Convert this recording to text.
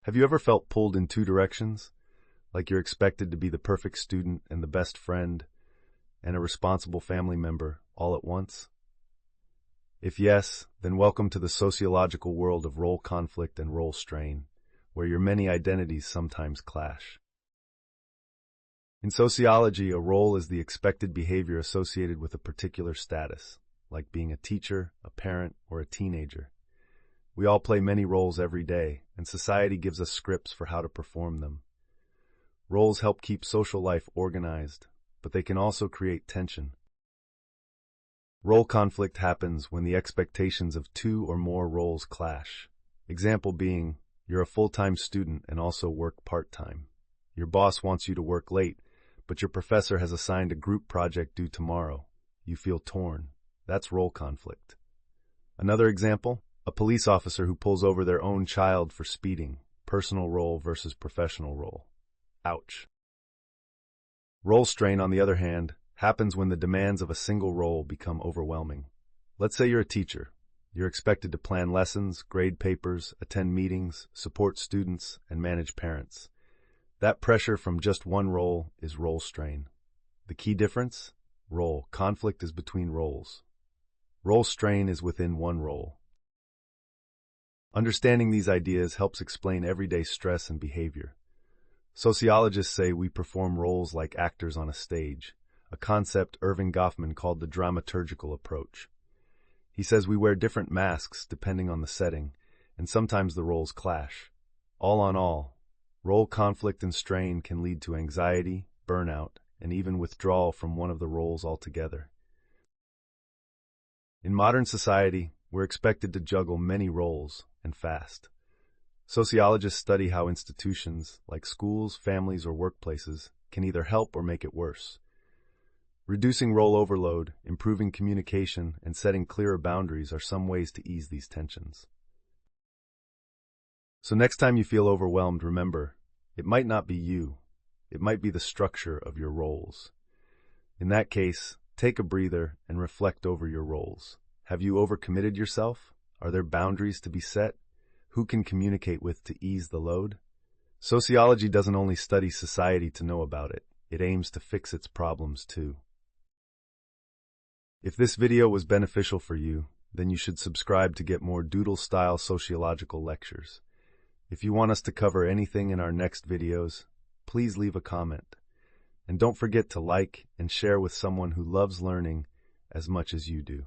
Have you ever felt pulled in two directions? Like you're expected to be the perfect student and the best friend and a responsible family member all at once? If yes, then welcome to the sociological world of role conflict and role strain, where your many identities sometimes clash. In sociology, a role is the expected behavior associated with a particular status, like being a teacher, a parent, or a teenager. We all play many roles every day, and society gives us scripts for how to perform them. Roles help keep social life organized, but they can also create tension. Role conflict happens when the expectations of two or more roles clash. Example being, you're a full-time student and also work part-time. Your boss wants you to work late, but your professor has assigned a group project due tomorrow. You feel torn. That's role conflict. Another example, a police officer who pulls over their own child for speeding, personal role versus professional role. Ouch. Role strain, on the other hand, happens when the demands of a single role become overwhelming. Let's say you're a teacher. You're expected to plan lessons, grade papers, attend meetings, support students, and manage parents. That pressure from just one role is role strain. The key difference? Role conflict is between roles. Role strain is within one role. Understanding these ideas helps explain everyday stress and behavior. Sociologists say we perform roles like actors on a stage, a concept Erving Goffman called the dramaturgical approach. He says we wear different masks depending on the setting, and sometimes the roles clash. All in all, role conflict and strain can lead to anxiety, burnout, and even withdrawal from one of the roles altogether. In modern society, we're expected to juggle many roles, and fast. Sociologists study how institutions, like schools, families, or workplaces, can either help or make it worse. Reducing role overload, improving communication, and setting clearer boundaries are some ways to ease these tensions. So next time you feel overwhelmed, remember, it might not be you. It might be the structure of your roles. In that case, take a breather and reflect over your roles. Have you overcommitted yourself? Are there boundaries to be set? Who can communicate with to ease the load? Sociology doesn't only study society to know about it. It aims to fix its problems too. If this video was beneficial for you, then you should subscribe to get more doodle-style sociological lectures. If you want us to cover anything in our next videos, please leave a comment. And don't forget to like and share with someone who loves learning as much as you do.